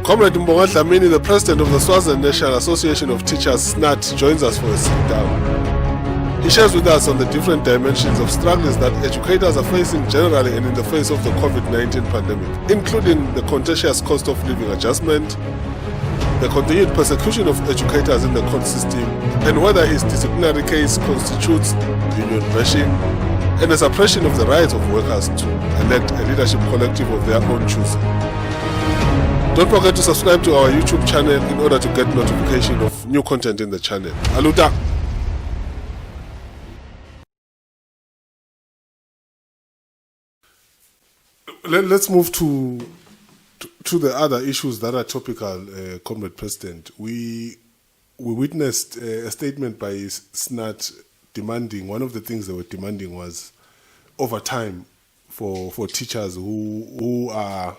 Comrade Mbongwa Dlamini, the president of the Swaziland National Association of Teachers, SNAT, joins us for a sit-down. He shares with us on the different dimensions of struggles that educators are facing generally and in the face of the COVID-19 pandemic, including the contentious cost of living adjustment, the continued persecution of educators in the court system, and whether his disciplinary case constitutes union bashing and the suppression of the rights of workers to elect a leadership collective of their own choosing. Don't forget to subscribe to our YouTube channel in order to get notification of new content in the channel. Aluta! Let's move to the other issues that are topical, Comrade President. We witnessed a statement by SNAT demanding, one of the things they were demanding was overtime for teachers who are,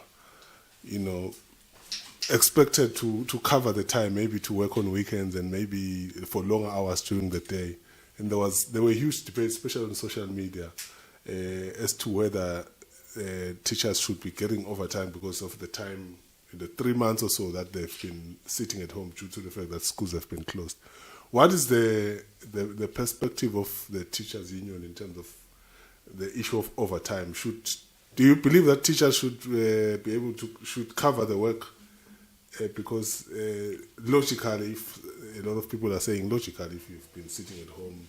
expected to cover the time, maybe to work on weekends and maybe for longer hours during the day. And there were huge debates, especially on social media, as to whether teachers should be getting overtime because of the time, the 3 months or so that they've been sitting at home due to the fact that schools have been closed. What is the perspective of the teachers' union in terms of the issue of overtime? Do you believe that teachers should be able should cover the work? Because logically, if a lot of people are saying logically, if you've been sitting at home,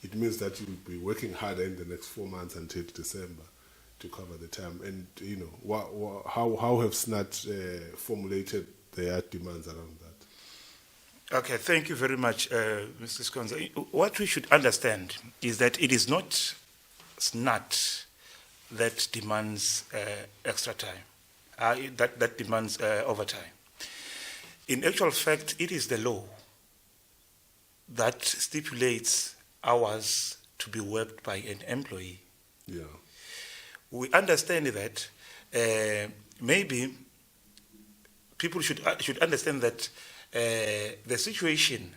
it means that you'll be working harder in the next 4 months until December to cover the time. And how have SNAT formulated their demands around that? Okay, thank you very much, Mr. Skonza. What we should understand is that it is not SNAT that demands extra time, that demands overtime. In actual fact, it is the law that stipulates hours to be worked by an employee. Yeah. We understand that maybe people should understand that the situation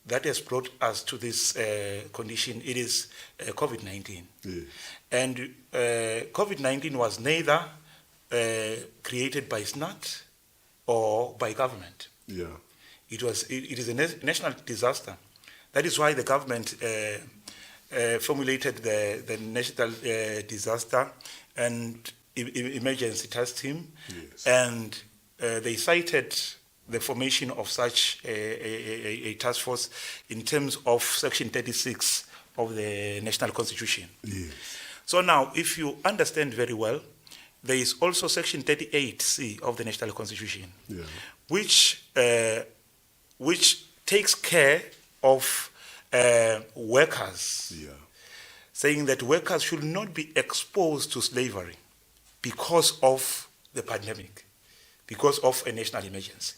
that has brought us to this condition, it is COVID-19. Yeah. And COVID-19 was neither created by SNAT or by government. Yeah. It is a national disaster. That is why the government formulated the national disaster and emergency task team, yes. And they cited the formation of such a task force in terms of Section 36 of the National Constitution. Yes. So now, if you understand very well, there is also Section 38C of the National Constitution, yeah. which takes care of workers, yeah. saying that workers should not be exposed to slavery because of the pandemic, because of a national emergency.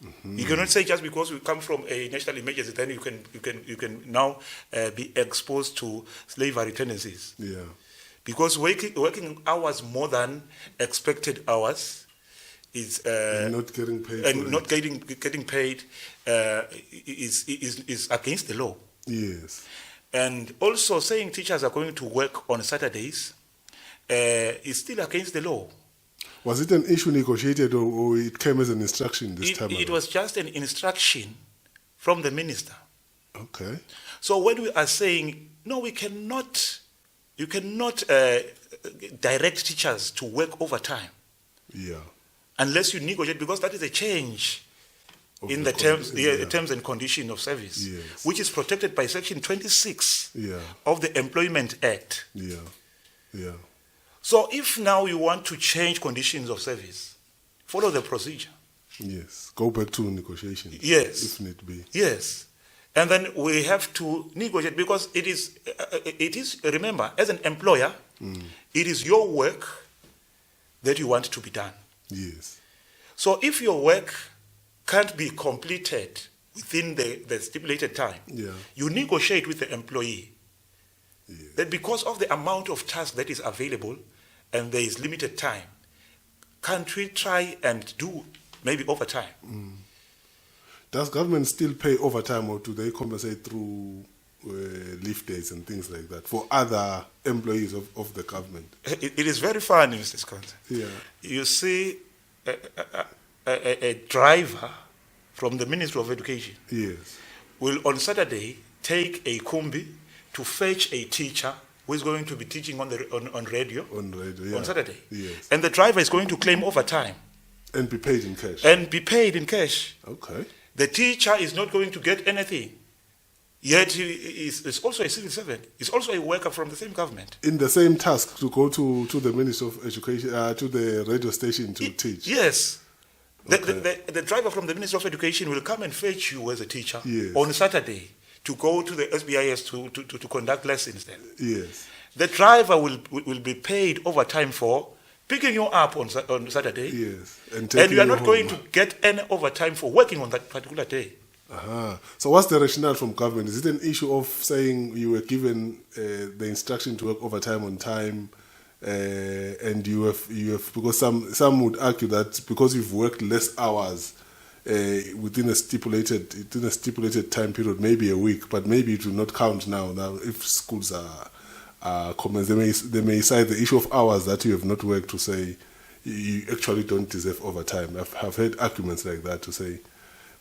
Mm-hmm. You cannot say just because we come from a national emergency, then you can now be exposed to slavery tendencies. Yeah. Because working hours more than expected hours is not getting paid, and not getting paid is against the law. Yes. And also saying teachers are going to work on Saturdays is still against the law. Was it an issue negotiated or it came as an instruction this time? It was just an instruction from the minister. Okay. So when we are saying no, you cannot direct teachers to work overtime. Yeah. Unless you negotiate, because that is a change in the terms and conditions of service, yes. which is protected by Section 26 yeah. of the Employment Act. Yeah. Yeah. So if now you want to change conditions of service, follow the procedure. Yes. Go back to negotiations. Yes. If need be. Yes. And then we have to negotiate because it is remember, as an employer, it is your work that you want to be done. Yes. So if your work can't be completed within the stipulated time, yeah. you negotiate with the employee yeah. that because of the amount of task that is available and there is limited time, can't we try and do maybe overtime? Does government still pay overtime or do they compensate through leave days and things like that for other employees of the government? It is very funny, Mr. Skonza. Yeah. You see, a driver from the Ministry of Education Yes. will on Saturday take a kumbi to fetch a teacher who is going to be teaching on radio On radio, yeah. on Saturday. Yes. And the driver is going to claim overtime And be paid in cash. and be paid in cash. Okay. The teacher is not going to get anything. Yet he is also a civil servant. He's also a worker from the same government. In the same task to go to the Ministry of Education, to the radio station to teach. Yes. Okay. The driver from the Ministry of Education will come and fetch you as a teacher Yes. on Saturday to go to the SBIS to conduct lessons then. Yes. The driver will be paid overtime for picking you up on Saturday. Yes. And taking you are not going home. to get any overtime for working on that particular day. Uh-huh. So what's the rationale from government? Is it an issue of saying you were given the instruction to work overtime on time, and you have because some would argue that because you've worked less hours within a stipulated time period, maybe a week, but maybe it will not count now. Now, if schools are commenced, they may cite the issue of hours that you have not worked to say you actually don't deserve overtime. I've heard arguments like that to say,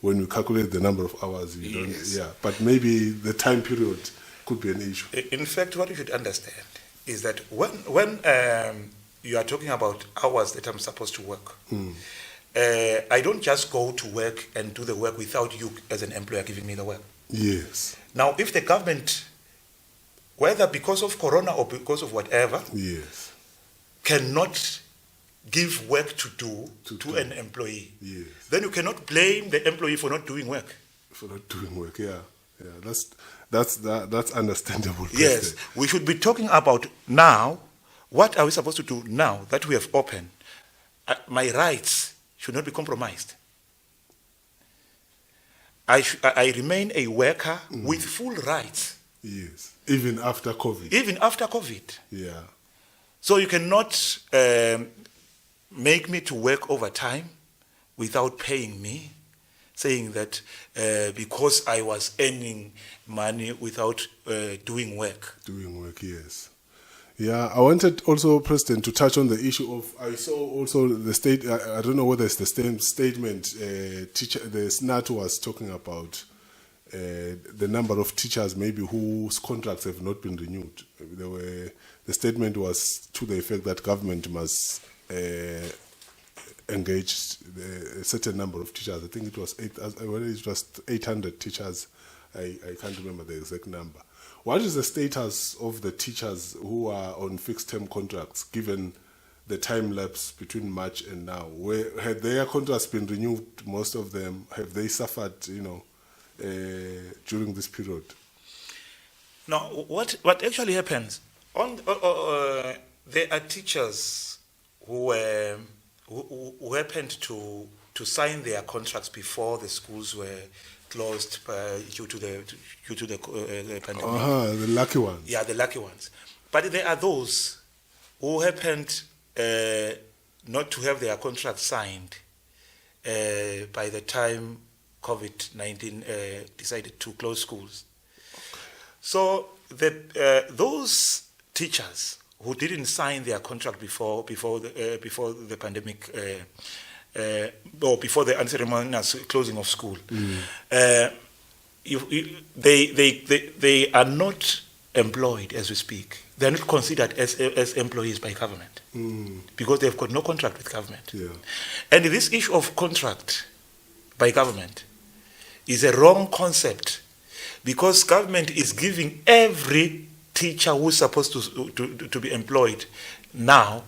when you calculate the number of hours, you don't. Yeah, but maybe the time period could be an issue. In fact, what you should understand is that when you are talking about hours that I'm supposed to work, I don't just go to work and do the work without you as an employer giving me the work. Yes. Now, if the government, whether because of Corona or because of whatever, Yes. cannot give work to do to an employee, Yes. then you cannot blame the employee for not doing work. For not doing work, yeah. That's understandable. Yes, we should be talking about now, what are we supposed to do now that we have opened? My rights should not be compromised. I remain a worker with full rights. Yes, even after COVID. Even after COVID. Yeah. So you cannot make me to work overtime without paying me, saying that because I was earning money without doing work. Doing work, yes. Yeah, I wanted also, President, to touch on the issue of, I saw also the state, I don't know whether it's the same statement, the SNAT was talking about the number of teachers maybe whose contracts have not been renewed. The statement was to the effect that government must engage a certain number of teachers. I think it was 800 teachers. I can't remember the exact number. What is the status of the teachers who are on fixed-term contracts, given the time lapse between March and now? Had their contracts been renewed, most of them? Have they suffered, during this period? Now, what actually happens? There are teachers who happened to sign their contracts before the schools were closed due to the pandemic. The lucky ones. Yeah, the lucky ones. But there are those who happened not to have their contracts signed by the time COVID-19 decided to close schools. So those teachers who didn't sign their contract before the pandemic or before the unceremonious closing of school, they are not employed as we speak. They are not considered as employees by government because they've got no contract with government. Yeah. And this issue of contract by government is a wrong concept because government is giving every teacher who's supposed to be employed now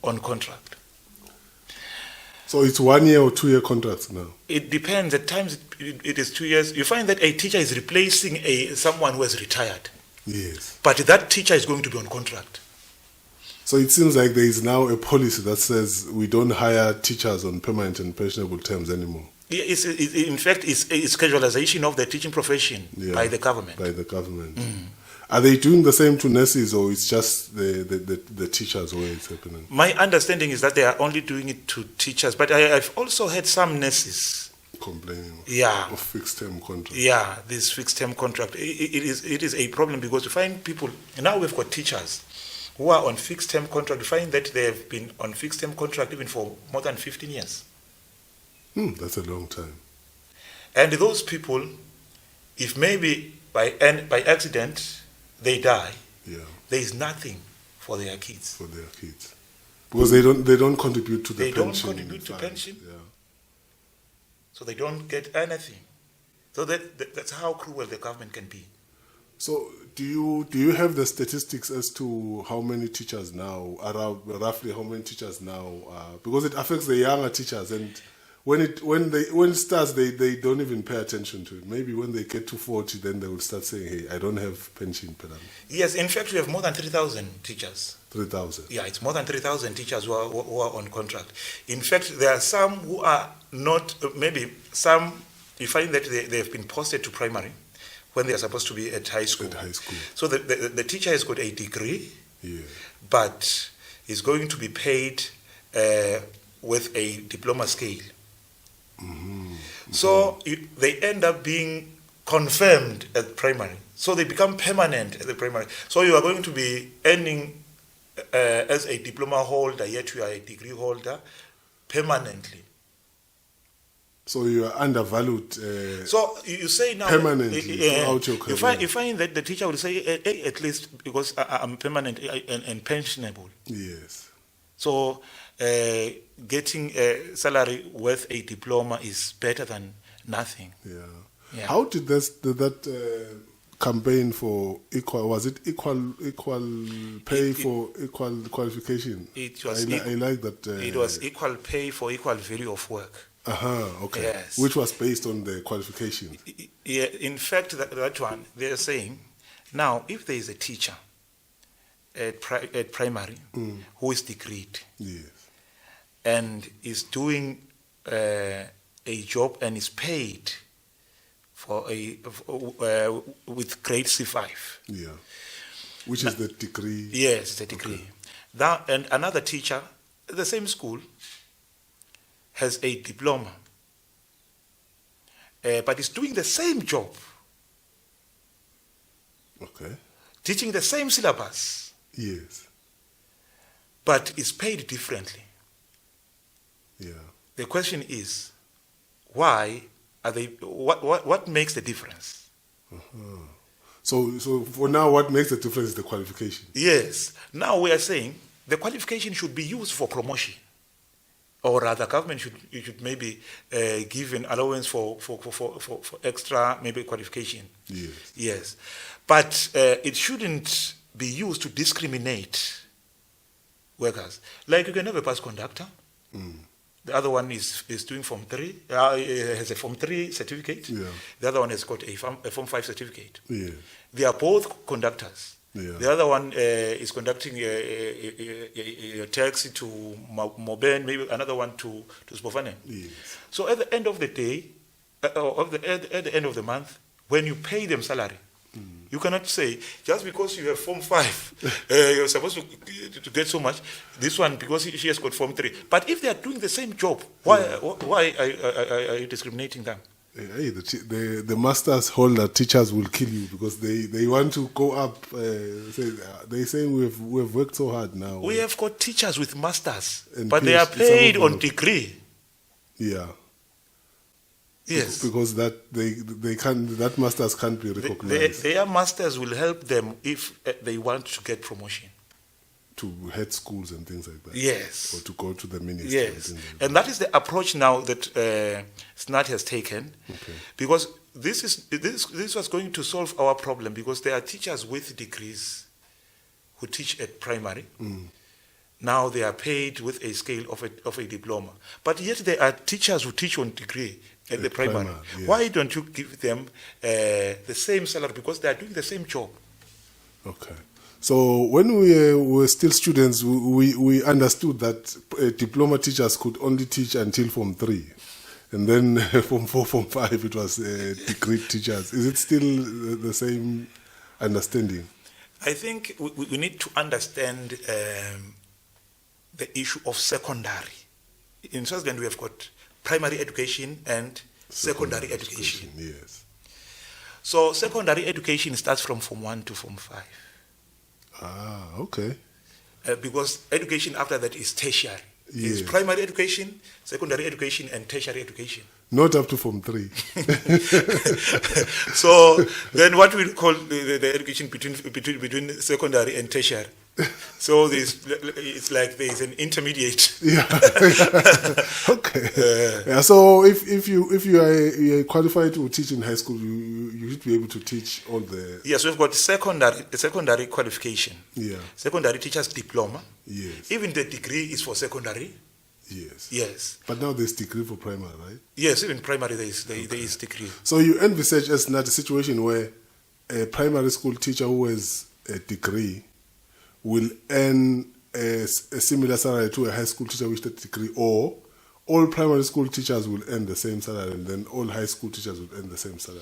on contract. So it's 1 year or 2 year contracts now? It depends. At times it is 2 years. You find that a teacher is replacing someone who has retired. Yes. But that teacher is going to be on contract. So it seems like there is now a policy that says we don't hire teachers on permanent and pensionable terms anymore. In fact, it's casualization of the teaching profession by the government. By the government. Are they doing the same to nurses, or it's just the teachers where it's happening? My understanding is that they are only doing it to teachers, but I've also had some nurses complaining of fixed-term contract. Yeah, this fixed-term contract. It is a problem because you find people, now we've got teachers who are on fixed-term contract. You find that they have been on fixed-term contract even for more than 15 years. That's a long time. And those people, if maybe by accident they die, Yeah, there is nothing for their kids. for their kids. Because they don't contribute to the They pension. don't contribute to fund. pension, Yeah. so they don't get anything. So that's how cruel the government can be. So do you have the statistics as to how many teachers now, around roughly how many teachers now because it affects the younger teachers, and when it starts they don't even pay attention to it. Maybe when they get to 40 then they will start saying, hey, I don't have pension per annum. Yes, in fact we have more than 3,000 teachers. 3,000. Yeah, it's more than 3,000 teachers who are on contract. In fact, there are some who are not, maybe some, you find that they have been posted to primary when they are supposed to be at high school. At high school. So the teacher has got a degree, Yeah. but is going to be paid with a diploma scale. So they end up being confirmed at primary. So they become permanent at the primary. So you are going to be earning as a diploma holder, yet you are a degree holder permanently. So you are undervalued. So you say now Permanently throughout your career. you find that the teacher will say, at least because I'm permanent and pensionable. Yes. So getting a salary worth a diploma is better than nothing. Yeah. Yeah. How did that campaign for equal, was it equal pay for equal qualification? It was I like that. It was equal pay for equal value of work. Okay. Yes. Which was based on the qualifications. Yeah, in fact, that one, they're saying, now, if there is a teacher at primary who is degreed Yes. and is doing a job and is paid for with grade C5. Yeah. Which is the degree. Yes, the degree. Okay. That, and another teacher at the same school has a diploma, but is doing the same job, Okay. teaching the same syllabus, Yes. but is paid differently. Yeah. The question is, why are they? What makes the difference? So for now, what makes the difference is the qualification. Yes. Now we are saying the qualification should be used for promotion, or rather, government should maybe give an allowance for extra maybe qualification. Yes. Yes, but it shouldn't be used to discriminate workers. Like you can have a bus conductor. The other one is doing Form 3, has a Form 3 certificate. Yeah. The other one has got a Form 5 certificate. Yeah. They are both conductors. Yeah. The other one is conducting a taxi to Moben, maybe another one to Spofane. Yes. So at the end of the day, at the end of the month, when you pay them salary, you cannot say, just because you have Form 5, you're supposed to get so much, this one, because she has got Form 3. But if they are doing the same job, why are you discriminating them? Hey, the masters holder teachers will kill you because they want to go up. They say we've worked so hard now. We have got teachers with masters, And but they are PhD, paid some of on them. degree. Yeah. Yes. Because that masters can't be recognized Their masters will help them if they want to get promotion. to head schools and things like that. Yes. Or to go to the ministry. Yes. And things like And that is the approach now that SNAT has taken. Okay. Because this was going to solve our problem, because there are teachers with degrees who teach at primary. Now they are paid with a scale of a diploma. But yet there are teachers who teach on degree at the primary. Yeah. Why don't you give them the same salary? Because they are doing the same job. Okay. So when we were still students, we understood that diploma teachers could only teach until Form 3. And then Form 4, Form 5, it was degree teachers. Is it still the same understanding? I think we need to understand the issue of secondary. In Swaziland, we have got primary education and secondary education. Yes. So secondary education starts from Form 1 to Form 5. Ah, okay. Because education after that is tertiary. It's Yes. primary education, secondary education, and tertiary education. Not up to Form 3. So then what we call the education between secondary and tertiary. So it's like there's an intermediate. Yeah. Okay. Yeah. So if you are qualified to teach in high school, you should be able to teach all the. Yes, we've got secondary qualification. Yeah. Secondary teacher's diploma. Yes. Even the degree is for secondary. Yes. Yes. But now there's degree for primary, right? Yes, even primary there is degree. So you envisage as not a situation where a primary school teacher who has a degree will earn a similar salary to a high school teacher with a degree, or all primary school teachers will earn the same salary, and then all high school teachers will earn the same salary.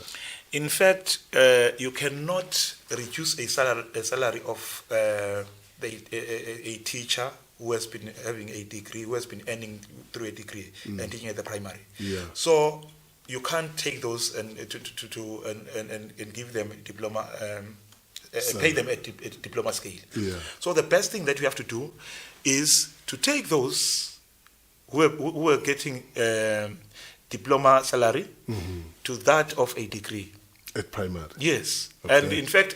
In fact, you cannot reduce a salary of a teacher who has been having a degree, who has been earning through a degree and teaching at the primary. Yeah. So you can't take those and and give them diploma, pay them at diploma scale. Yeah. So the best thing that we have to do is to take those who are getting diploma salary to that of a degree. At primary. Yes. Okay. And in fact,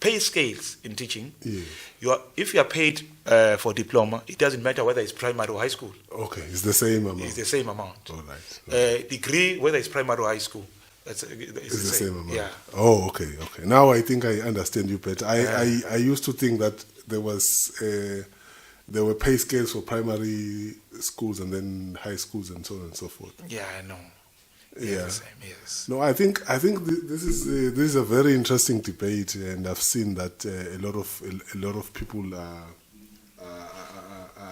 pay scales in teaching. Yeah. If you are paid for diploma, it doesn't matter whether it's primary or high school. Okay, it's the same amount. It's the same amount. All right. Degree, whether it's primary or high school, it's It's the same amount. Yeah. Oh, okay. Now I think I understand you better. I used to think that there were pay scales for primary schools and then high schools and so on and so forth. Yeah, I know. Yeah. The same, yes. No, I think this is a very interesting debate, and I've seen that a lot of people are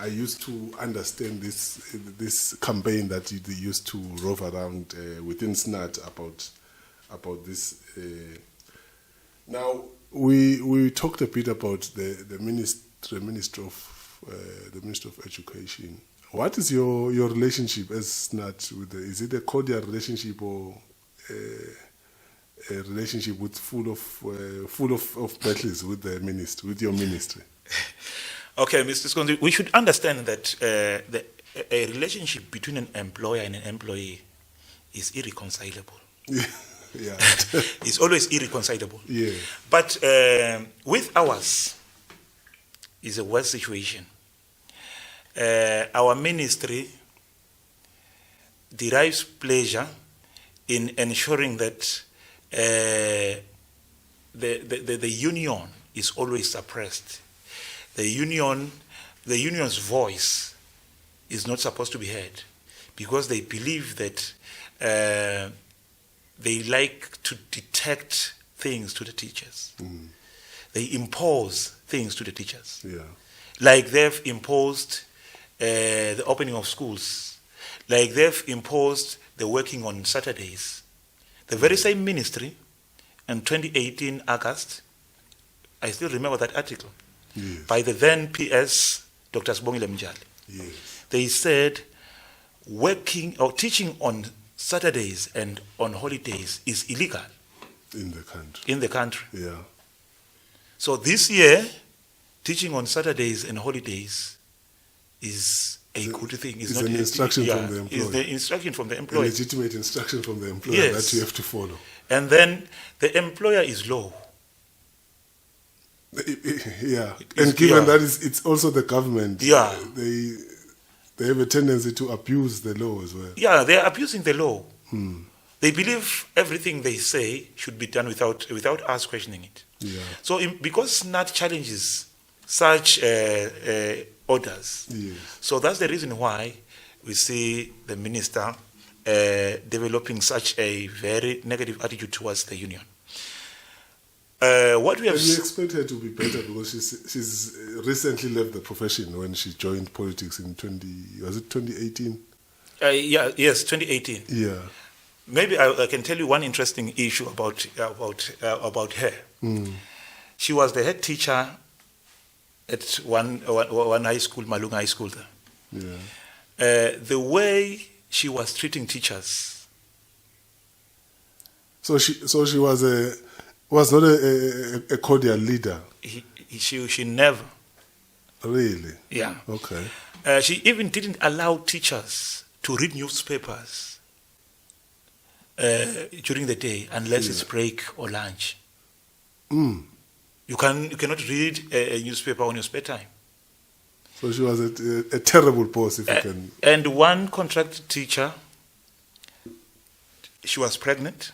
used to understand this campaign that they used to rove around within SNAT about this. Now we talked a bit about the Minister of Education. What is your relationship as SNAT with is it a cordial relationship or a relationship with full of battles with the ministry, with your ministry? Okay, Mr. Skonzi, we should understand that a relationship between an employer and an employee is irreconcilable. Yeah. It's always irreconcilable. Yeah. But with ours is a worse situation. Our ministry derives pleasure in ensuring that the union is always suppressed. The union's voice is not supposed to be heard because they believe that they like to detect things to the teachers. They impose things to the teachers. Yeah. Like they've imposed the opening of schools, like they've imposed the working on Saturdays. The very same ministry, in 2018 August, I still remember that article, Yes. by the then PS, Dr. Mbongwa. Yes. They said working or teaching on Saturdays and on holidays is illegal In the country. in the country. Yeah. So this year, teaching on Saturdays and holidays is a good thing. It's an instruction from the employer. It's the instruction from the A employer. legitimate instruction from the employer Yes. that you have to follow. And then the employer is low. Yeah. It's- And given yeah. that it's also the government, Yeah. they have a tendency to abuse the law as well. Yeah, they are abusing the law. They believe everything they say should be done without us questioning it. Yeah. So because SNAT challenges such orders, Yes. so that's the reason why we see the minister developing such a very negative attitude towards the union. What we have And you expect her to be better because she's recently left the profession when she joined politics in 2018? yes, 2018. Yeah. Maybe I can tell you one interesting issue about her. She was the head teacher at one high school, Malunga High School. Yeah. The way she was treating teachers. So she was not a cordial leader. She never. Really? Yeah. Okay. She even didn't allow teachers to read newspapers during the day unless it's break or lunch. Mm. You cannot read a newspaper on your spare time. So she was a terrible boss, if you can. And one contracted teacher, she was pregnant.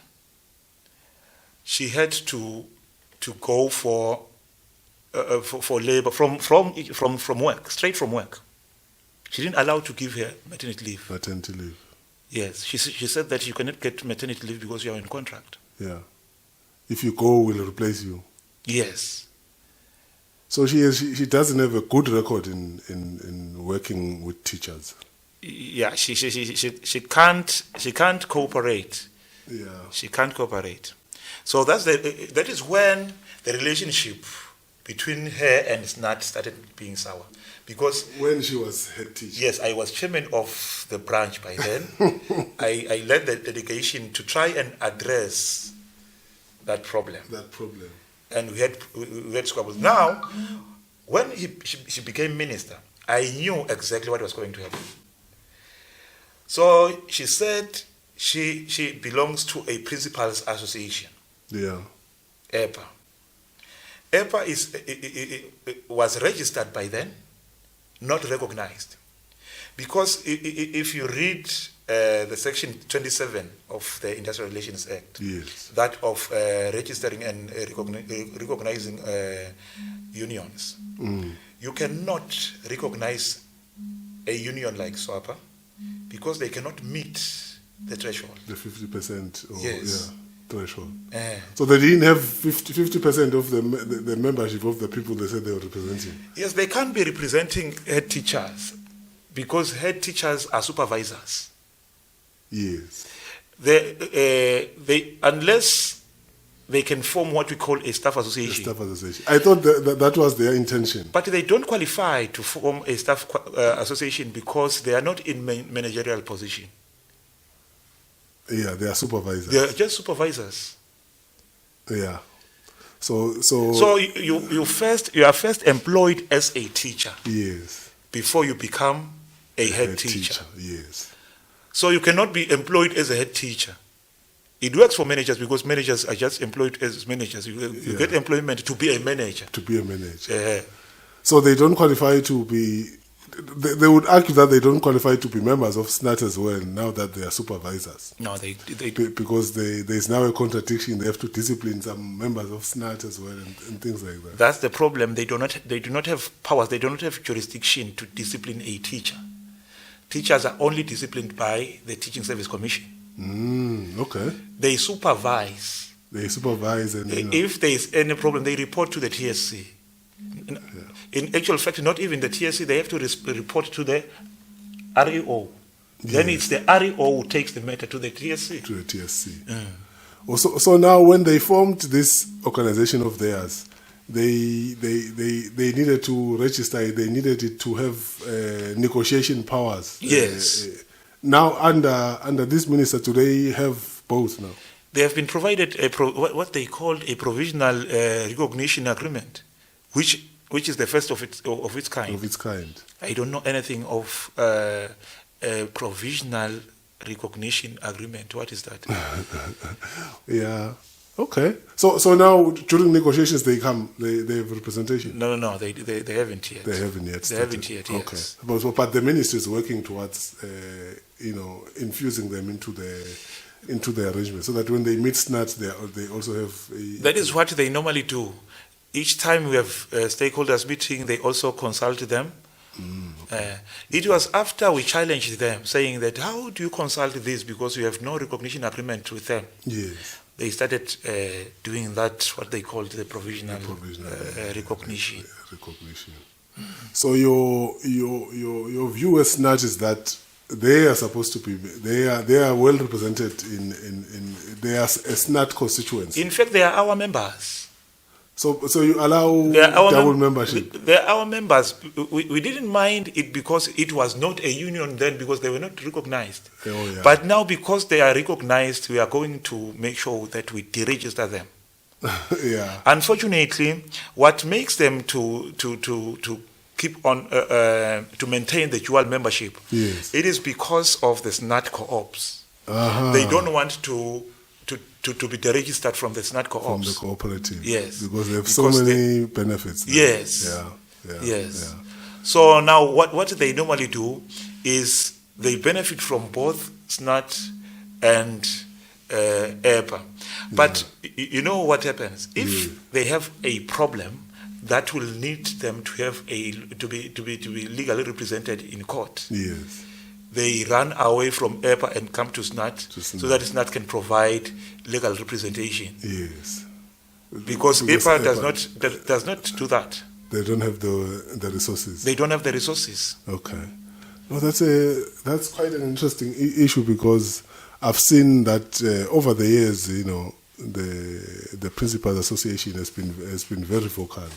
She had to go for labor from work, straight from work. She didn't allow to give her maternity leave. Maternity leave. Yes, she said that you cannot get maternity leave because you are in contract. Yeah. If you go, we'll replace you. Yes. So she doesn't have a good record in working with teachers. Yeah, she can't cooperate. Yeah. She can't cooperate. So that is when the relationship between her and Snat started being sour. Because when she was head teacher. Yes, I was chairman of the branch by then. I led the delegation to try and address that problem. And we had squabbles. Now, when she became minister, I knew exactly what was going to happen. So she said she belongs to a principals association. Yeah. EPA. EPA was registered by then, not recognized. Because if you read the section 27 of the Industrial Relations Act, yes, that of registering and recognizing unions, you cannot recognize a union like SWAPA because they cannot meet the threshold. The 50% yes. Threshold. So they didn't have 50% of the membership of the people they said they were representing? Yes, they can't be representing head teachers because head teachers are supervisors. Yes. They unless they can form what we call a staff association. A staff association. I thought that was their intention. But they don't qualify to form a staff association because they are not in managerial position. Yeah, they are supervisors. They are just supervisors. Yeah. So you are first employed as a teacher. Yes. Before you become a head teacher. Yes. So you cannot be employed as a head teacher. It works for managers because managers are just employed as managers. You get employment to be a manager. To be a manager. So they don't qualify to be. They would argue that they don't qualify to be members of SNAT as well now that they are supervisors. No, they because there is now a contradiction. They have to discipline some members of SNAT as well and things like that. That's the problem. They do not have powers. They do not have jurisdiction to discipline a teacher. Teachers are only disciplined by the Teaching Service Commission. Okay. They supervise. And if there is any problem, they report to the TSC. In actual fact, not even the TSC, they have to report to the REO. Yes. Then it's the REO who takes the matter to the TSC. To the TSC. So now when they formed this organization of theirs, they needed to register it, they needed it to have negotiation powers. Yes. Now under this minister, do they have both now? They have been provided what they called a provisional recognition agreement, which is the first of its kind. Of its kind. I don't know anything of a provisional recognition agreement. What is that? Yeah. Okay. So now during negotiations they have representation. No. They haven't yet. They haven't yet. They haven't yet. Okay. Yes. But the ministry is working towards infusing them into the arrangement so that when they meet SNAT they also have. That is what they normally do. Each time we have stakeholders meeting, they also consult them. Okay. It was after we challenged them, saying that how do you consult this because you have no recognition agreement with them? Yes. They started doing that, what they called the provisional recognition. Recognition. So your view as SNAT is that they are supposed to be they are well represented in their SNAT constituency. In fact, they are our members. So you allow double membership? They are our members. We didn't mind it because it was not a union then because they were not recognized. Oh, yeah. But now because they are recognized, we are going to make sure that we deregister them. Yeah. Unfortunately, what makes them to keep on to maintain the dual membership, Yes. it is because of the SNAT co-ops. Uh-huh. They don't want to be deregistered from the SNAT co-ops. From the cooperative. Yes. Because they have so many benefits. Now. Yes. Yeah. Yes. Yeah. So now what they normally do is they benefit from both SNAT and EPA. But you know what happens? If they have a problem that will need them to have to be legally represented in court, Yes. they run away from EPA and come to SNAT, so that SNAT can provide legal representation. Yes. Because EPA does not do that. They don't have the resources. They don't have the resources. Okay. No, that's quite an interesting issue, because I've seen that over the years, the Principals Association has been very vocal.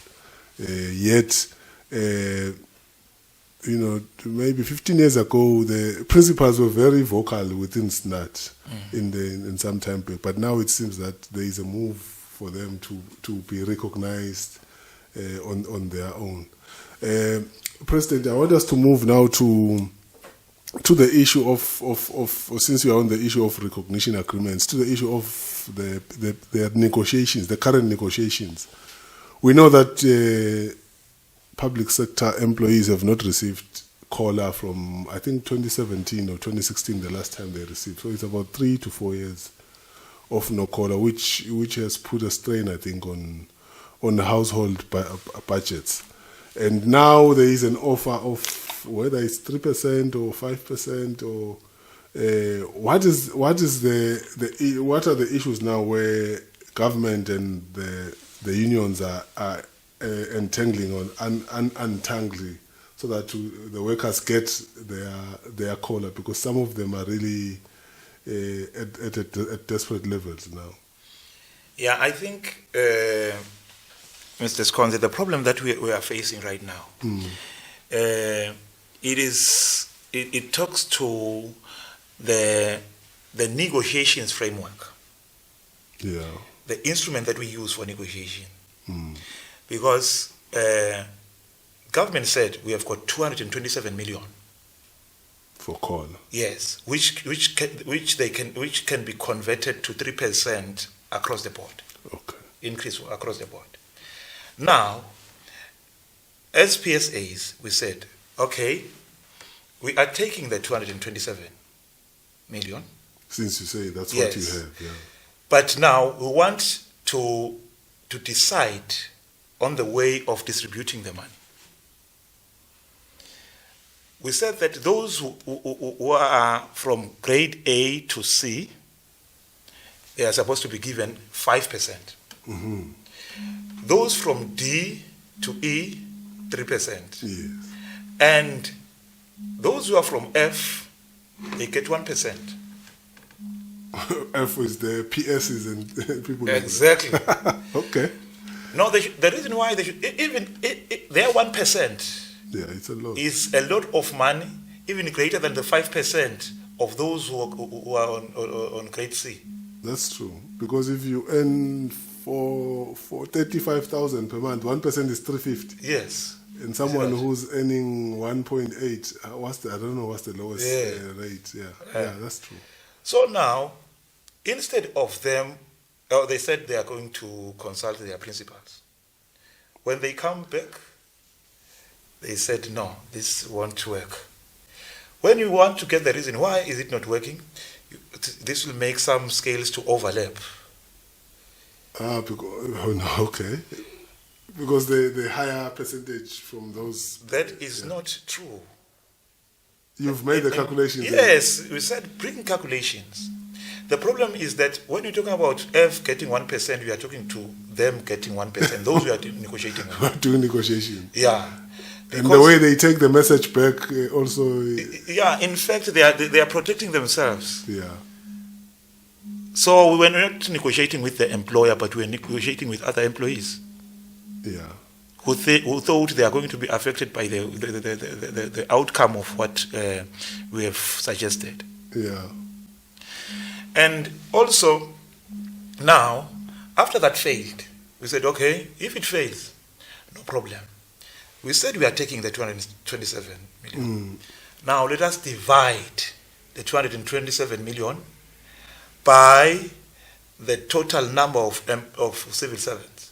Yet, maybe 15 years ago, the principals were very vocal within SNAT in some time, but now it seems that there is a move for them to be recognized on their own. President, I want us to move now to the issue of since we are on the issue of recognition agreements, to the issue of the negotiations, the current negotiations. We know that public sector employees have not received COLA from, I think, 2017 or 2016, the last time they received. So it's about 3 to 4 years of no COLA, which has put a strain, I think, on household budgets. And now there is an offer of whether it's 3% or 5% or what are the issues now where government and the unions are entangling on untangling, so that the workers get their COLA, because some of them are really at desperate levels now. Yeah, I think, Mr. Skonze, the problem that we are facing right now, it talks to the negotiations framework. Yeah. The instrument that we use for negotiation. Because government said we have got 227 million for COLA. Yes, which can be converted to 3% across the board. Okay. Increase across the board. Now, as PSAs, we said, okay, we are taking the 227 million. Since you say that's Yes. what you have, yeah. But now we want to decide on the way of distributing the money. We said that those who are from grade A to C, they are supposed to be given 5%. Those from D to E, 3%. Yes. And those who are from F, they get 1%. F is the PSs and people Exactly. like that. Okay. No, the reason why they should, their 1%, yeah, it's a lot. is a lot of money, even greater than the 5% of those who are on grade C. That's true. Because if you earn for 35,000 per month, 1% is 350. Yes. And someone who's earning 1.8, I don't know what's the lowest rate. Yeah. Yeah, that's true. So now, instead of them, they said they are going to consult their principals. When they come back, they said, no, this won't work. When you want to get the reason why is it not working, this will make some scales to overlap. Okay. Because the higher percentage from those... That is not true. You've made the calculations? Yes, we said bring calculations. The problem is that when you're talking about F getting 1%, we are talking to them getting 1%. Those we are negotiating with. Doing negotiation. Yeah. And the way they take the message back also... Yeah, in fact, they are protecting themselves. Yeah. So we're not negotiating with the employer, but we're negotiating with other employees. Yeah. Who thought they are going to be affected by the outcome of what we have suggested. Yeah. And also, now, after that failed, we said, okay, if it fails, no problem. we said we are taking the 227 million. Now let us divide the 227 million by the total number of civil servants,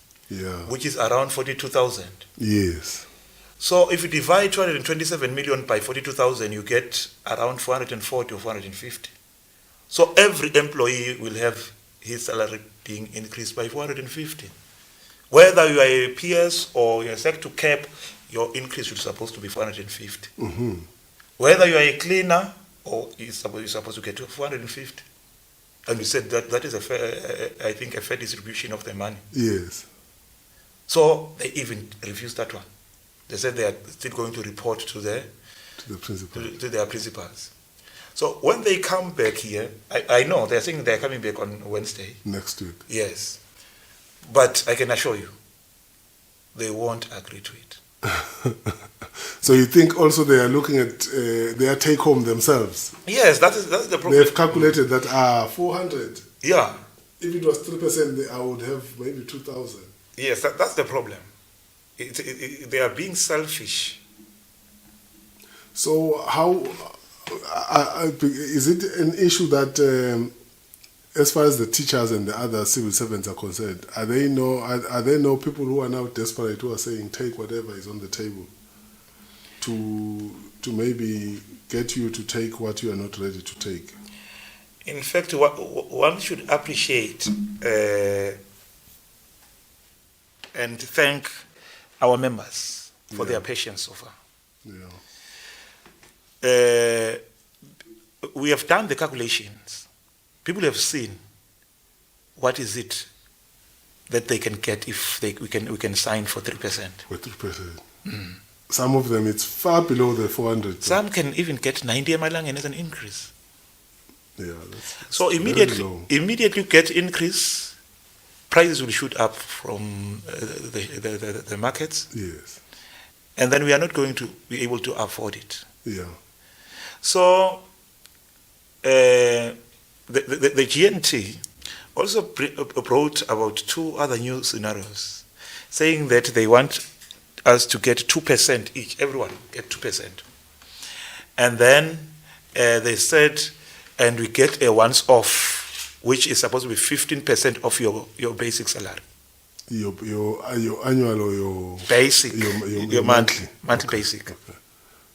which is around 42,000. Yes. So if you divide 227 million by 42,000, you get around 440 or 450. So every employee will have his salary being increased by 450. Whether you are a PS or you are sector cap, your increase is supposed to be 450. Whether you are a cleaner or you're supposed to get to 450. And we said that is a fair, I think, a fair distribution of the money. Yes. So they even refused that one. They said they are still going to report to their principals. So when they come back here, I know they're saying they're coming back on Wednesday. Next week. Yes. But I can assure you, they won't agree to it. So you think also they are looking at their take home themselves? Yes, that's the problem. They've calculated that 400. Yeah. If it was 3%, I would have maybe 2,000. Yes, that's the problem. They are being selfish. So how is it an issue that, as far as the teachers and the other civil servants are concerned, are there no people who are now desperate who are saying take whatever is on the table to maybe get you to take what you are not ready to take? In fact, one should appreciate and thank our members for their patience so far. We have done the calculations. People have seen what is it that they can get if we can sign for 3%. For 3%. Some of them it's far below the 400. Some can even get 90 Malangen as an increase. Yeah. So immediately get increase, prices will shoot up from the markets. Yes. And then we are not going to be able to afford it. Yeah. So the GNT also brought about two other new scenarios, saying that they want us to get 2% each, everyone get 2%. And then they said, and we get a once-off, which is supposed to be 15% of your basic salary. Your annual or your basic, your monthly okay. Basic. Okay.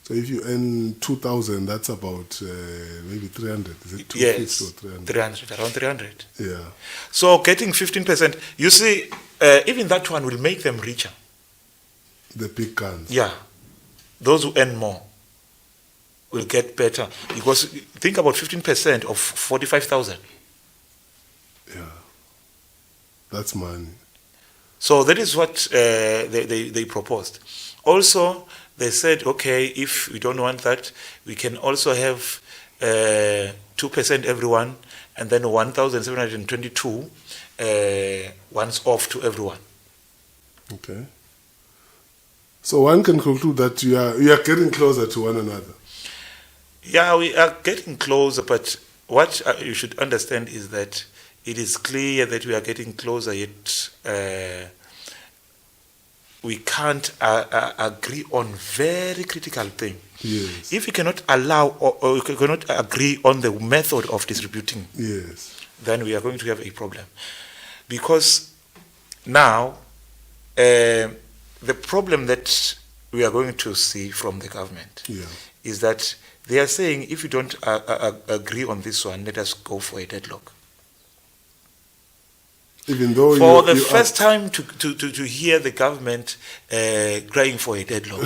So if you earn 2,000, that's about maybe 300. Is it 250 yes, or 300? 300, around 300. Yeah. So getting 15%, you see, even that one will make them richer. The big guns. Yeah. Those who earn more will get better. Because think about 15% of 45,000. Yeah. That's money. So that is what they proposed. Also, they said, okay, if we don't want that, we can also have 2% everyone, and then 1,722 once off to everyone. Okay. So one can conclude that you are getting closer to one another. Yeah, we are getting closer, but what you should understand is that it is clear that we are getting closer, yet we can't agree on very critical things. Yes. If we cannot allow or we cannot agree on the method of distributing, yes, then we are going to have a problem. Because now, the problem that we are going to see from the government is that they are saying, if you don't agree on this one, let us go for a deadlock. Even though for the first time to hear the government crying for a deadlock.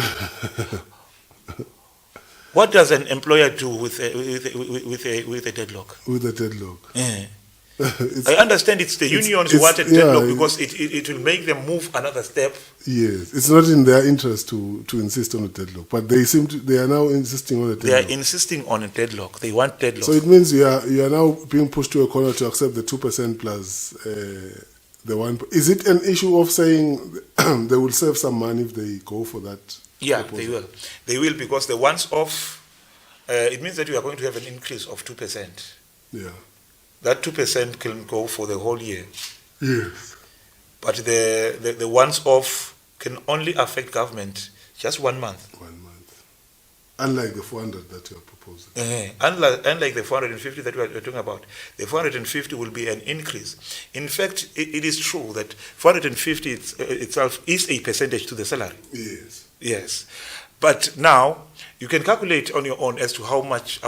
What does an employer do with a deadlock? With a deadlock. Yeah. I understand it's the unions who want a deadlock because it will make them move another step. Yes, it's not in their interest to insist on a deadlock, but they are now insisting on a deadlock. They are insisting on a deadlock. They want deadlock. So it means you are now being pushed to a corner to accept the 2% plus the 1%. Is it an issue of saying they will save some money if they go for that? Yeah, proposal? they will. They will, because the once off, it means that we are going to have an increase of 2%. Yeah. That 2% can go for the whole year. Yes. But the once off can only affect government Just 1 month. 1 month. Unlike the 400 that you are proposing. Unlike the 450 that we are talking about, the 450 will be an increase. In fact, it is true that 450 itself is a percentage to the salary. Yes. Yes, but now you can calculate on your own as to how much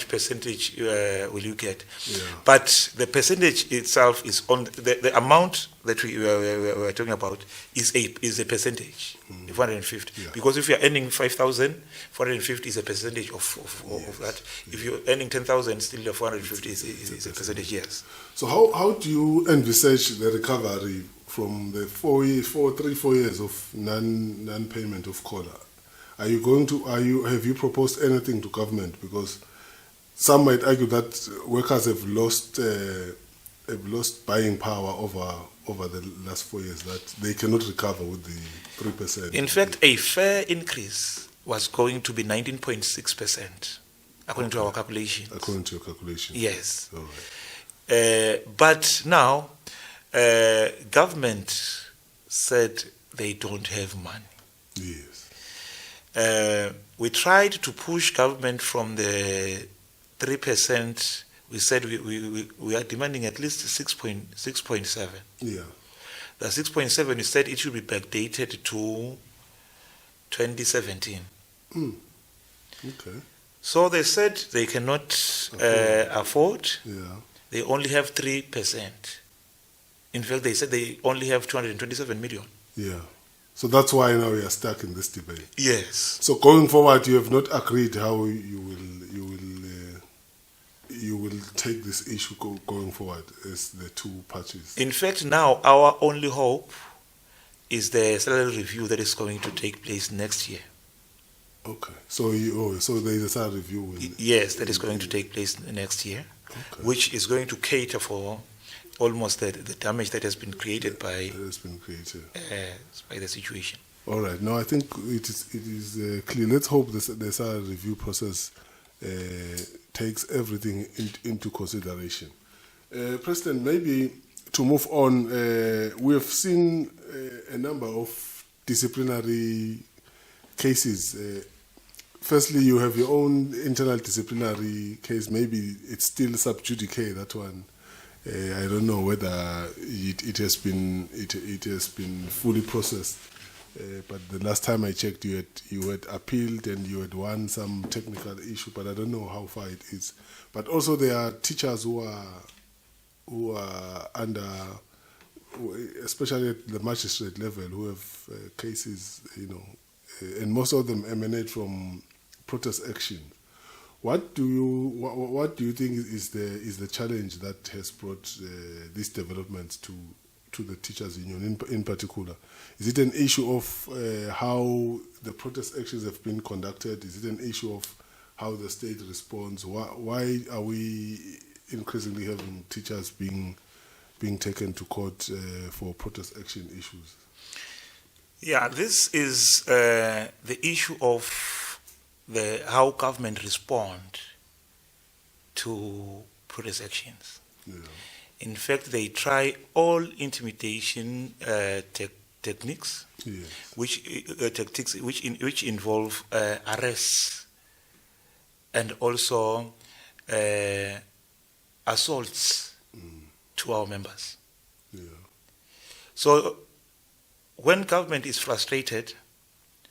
percentage will you get. Yeah. But the percentage itself is on the amount that we are talking about is a percentage, 450. Yeah. Because if you are earning 5,000, 450 is a percentage of that. If you're earning 10,000, still the 450 is a percentage. Yes. So how do you envisage the recovery from the 4 years of non-payment of COLA? Have you proposed anything to government? Because some might argue that workers have lost buying power over the last 4 years, that they cannot recover with the 3%. In fact, a fair increase was going to be 19.6%, according to our calculations. According to your calculations. Yes. All right. But now, government said they don't have money. Yes. We tried to push government from the 3%. We said we are demanding at least 6.7. Yeah. The 6.7, we said it should be backdated to 2017. Okay. So they said they cannot afford. Yeah. They only have 3%. In fact, they said they only have 227 million. Yeah. So that's why now we are stuck in this debate. Yes. So going forward, you have not agreed how you will take this issue going forward as the two parties. In fact, now our only hope is the salary review that is going to take place next year. Okay. So there is a salary review. Yes, that is going to take place next year, Okay. which is going to cater for almost the damage that has been created by the situation. All right. Now I think it is clear. Let's hope the salary review process takes everything into consideration. President, maybe to move on, we have seen a number of disciplinary cases. Firstly, you have your own internal disciplinary case. Maybe it's still sub judice, that one. I don't know whether it has been fully processed. But the last time I checked, you had appealed and you had won some technical issue, but I don't know how far it is. But also there are teachers who are under, especially at the magistrate level, who have cases, and most of them emanate from protest action. What do you think is the challenge that has brought these developments to the teachers' union in particular? Is it an issue of how the protest actions have been conducted? Is it an issue of how the state responds? Why are we increasingly having teachers being taken to court for protest action issues? Yeah, this is the issue of how government respond to protest actions. Yeah. In fact, they try all intimidation techniques, Yes. which involve arrests and also assaults to our members. Yeah. So when government is frustrated,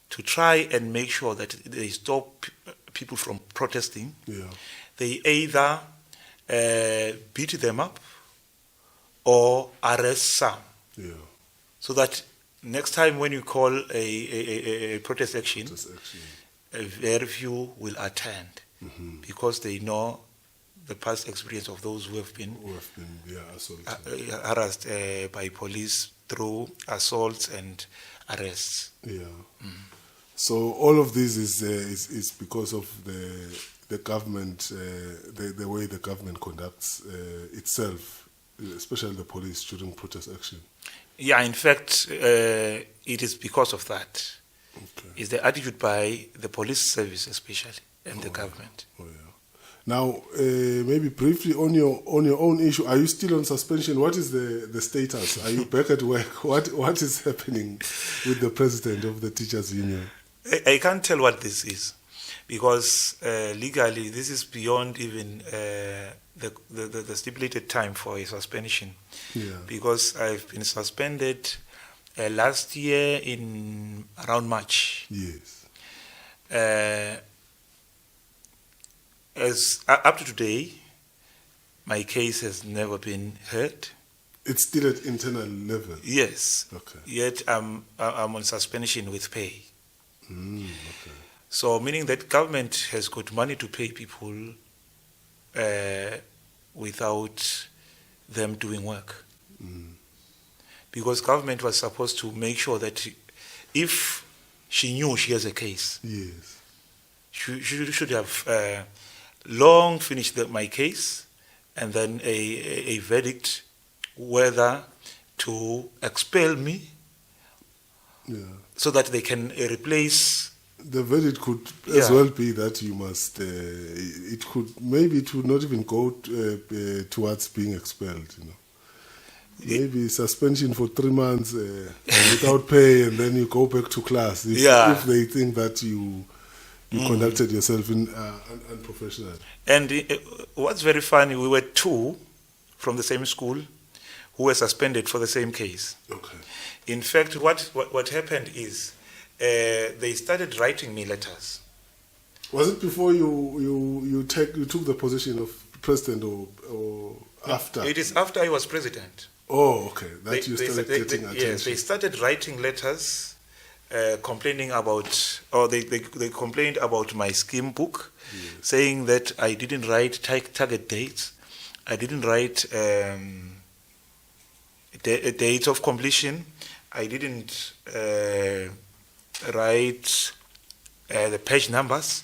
to try and make sure that they stop people from protesting, Yeah. they either beat them up or arrest some. Yeah. So that next time when you call a protest action, very few will attend, because they know the past experience of those who have been assaulted. harassed by police through assaults and arrests. Yeah. So all of this is because of the government, the way the government conducts itself, especially the police during protest action. Yeah, in fact, it is because of that. Okay. It's the attitude by the police service especially and the government. Oh, yeah. Now, maybe briefly on your own issue, are you still on suspension? What is the status? Are you back at work? What is happening with the president of the teachers union? I can't tell what this is, because legally this is beyond even the stipulated time for a suspension. Yeah. Because I've been suspended last year in around March. Yes. As up to today, my case has never been heard. It's still at internal level. Yes. Okay. Yet I'm on suspension with pay. Okay. So meaning that government has got money to pay people without them doing work. Because government was supposed to make sure that if she knew she has a case, yes, she should have long finished my case, and then a verdict whether to expel me, so that they can replace. The verdict could as well be that you must. It could maybe it would not even go towards being expelled. You know, maybe suspension for 3 months without pay, and then you go back to class. If they think that you conducted yourself in unprofessional. And what's very funny, we were 2 from the same school who were suspended for the same case. Okay. In fact, what happened is they started writing me letters. Was it before you took the position of president or after? It is after I was president. Oh, okay. They started getting attention. Yes, they started writing letters. Complaining about, or they complained about my scheme book, saying that I didn't write target dates, I didn't write dates of completion, I didn't write the page numbers.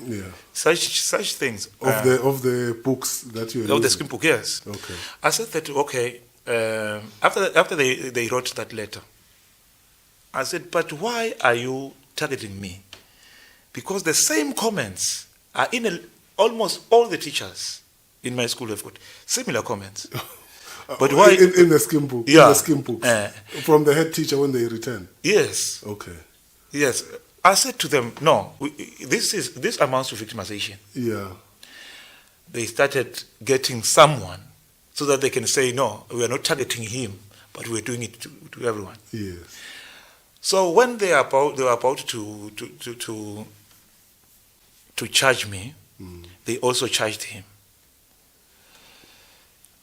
Yeah. Such things. Of the books that you. Of the scheme book, yes. Okay. I said that after they wrote that letter, I said, but why are you targeting me? Because the same comments are in almost all the teachers in my school have got similar comments. But why in the scheme book? Yeah. In the scheme books from the head teacher when they return. Yes. Okay. Yes. I said to them, no, this amounts to victimization. Yeah. They started getting someone so that they can say, no, we are not targeting him, but we're doing it to everyone. Yes. So when they were about to charge me, they also charged him,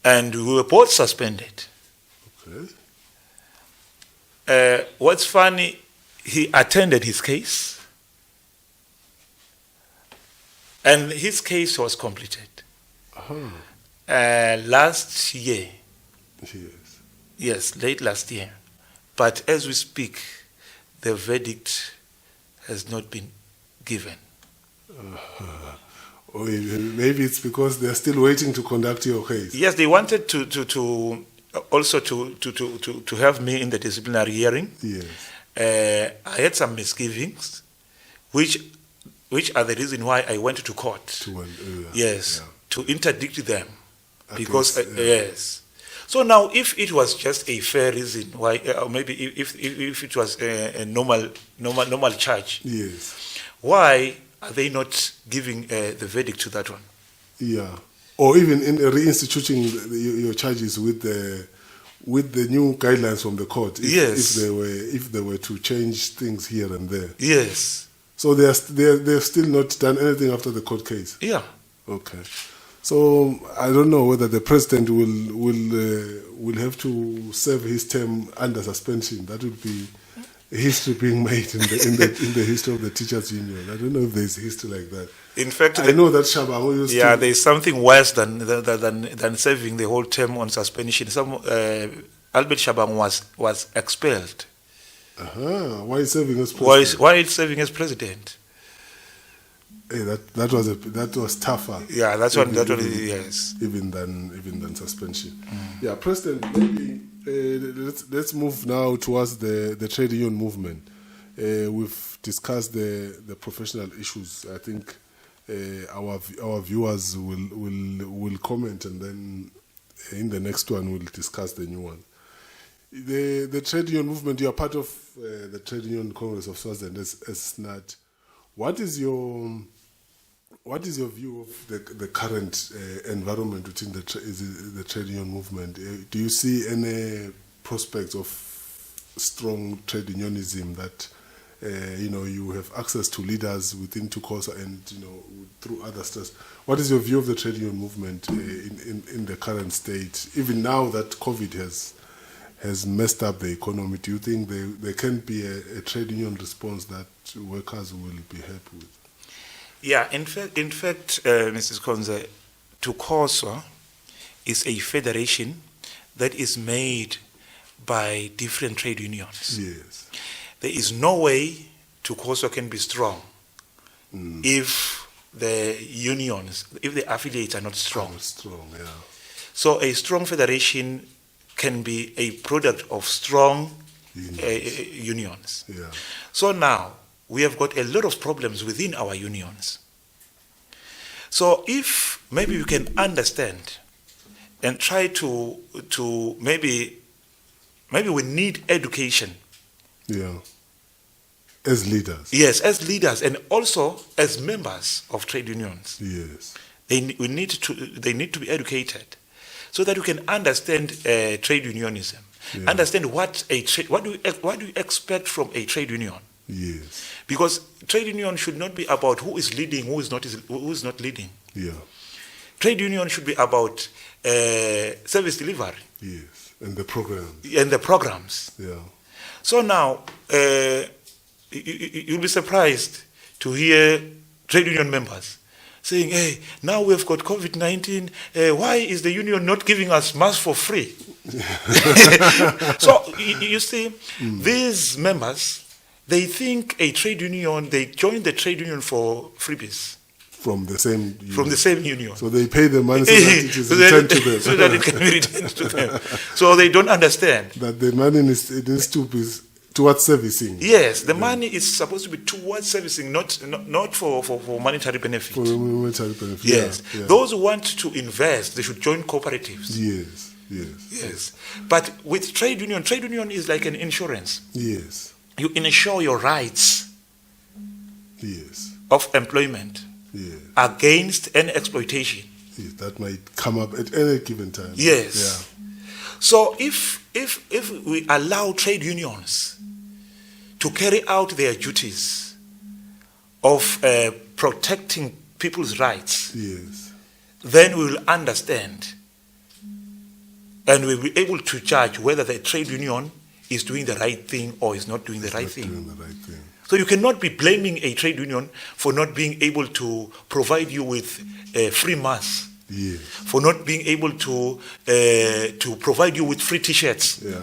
and we were both suspended. Okay. What's funny, he attended his case, and his case was completed last year. Yes. Yes, late last year. But as we speak, the verdict has not been given. Or maybe it's because they're still waiting to conduct your case. Yes, they wanted to also to have me in the disciplinary hearing. Yes. I had some misgivings, which are the reason why I went to court. Yes, to interdict them, because yes. So now, if it was just a fair reason why, or maybe if it was a normal charge, yes, why are they not giving the verdict to that one? Yeah, or even in reinstituting your charges with the new guidelines from the court. If they were to change things here and there. Yes. So they've still not done anything after the court case. Yeah. Okay. So I don't know whether the president will have to serve his term under suspension. That would be history being made in the history of the teachers' union. I don't know if there's history like that. In fact, I know that Shabangu used to. Yeah, there's something worse than serving the whole term on suspension. Albert Shabangu was expelled. Why is serving as president? Why is serving as president? Hey, that was tougher. Yeah, that's one. Yes. Even than suspension. Yeah, President. Maybe let's move now towards the trade union movement. We've discussed the professional issues. I think our viewers will comment, and then in the next one we'll discuss the new one. The trade union movement, you are part of the Trade Union Congress of Swaziland as SNAT. What is your view of the current environment within the trade union movement? Do you see any prospects of strong trade unionism that you have access to leaders within TUCOSA and through other stuff? What is your view of the trade union movement in the current state? Even now that COVID has messed up the economy, do you think there can be a trade union response that workers will be happy with? Yeah, in fact, Mrs. Konza, TUCOSA is a federation that is made by different trade unions. Yes. There is no way TUCOSA can be strong if the unions, if the affiliates are not strong. Strong, yeah. So a strong federation can be a product of strong unions. Yeah. So now we have got a lot of problems within our unions. So if maybe we can understand and try to maybe we need education. Yeah. As leaders. Yes, as leaders and also as members of trade unions. Yes. They need to be educated so that we can understand trade unionism. Yeah. Understand what do you expect from a trade union? Yes. Because trade union should not be about who is leading, who is not leading. Yeah. Trade union should be about service delivery. Yes. And the programs. And the programs. Yeah. So now you'll be surprised to hear trade union members saying, hey, now we've got COVID-19, why is the union not giving us masks for free? So, you see, these members, they think a trade union, they join the trade union for freebies. From the same union. From the same union. So they pay the money so that it is returned to them. So that it can be returned to them. So they don't understand. That the money needs to be towards servicing. Yes, the money is supposed to be towards servicing, not for monetary benefit. For monetary benefit. Yes. Yeah, yeah. Those who want to invest, they should join cooperatives. Yes. Yes. But with trade union is like an insurance. Yes. You insure your rights. Yes. Of employment. Yes. Against any exploitation. Yes, that might come up at any given time. Yes. Yeah. So if we allow trade unions to carry out their duties of protecting people's rights, yes, then we will understand and we'll be able to judge whether the trade union is doing the right thing or is not doing the right thing. Doing the right thing. So you cannot be blaming a trade union for not being able to provide you with free masks. Yes. For not being able to provide you with free T-shirts. Yeah.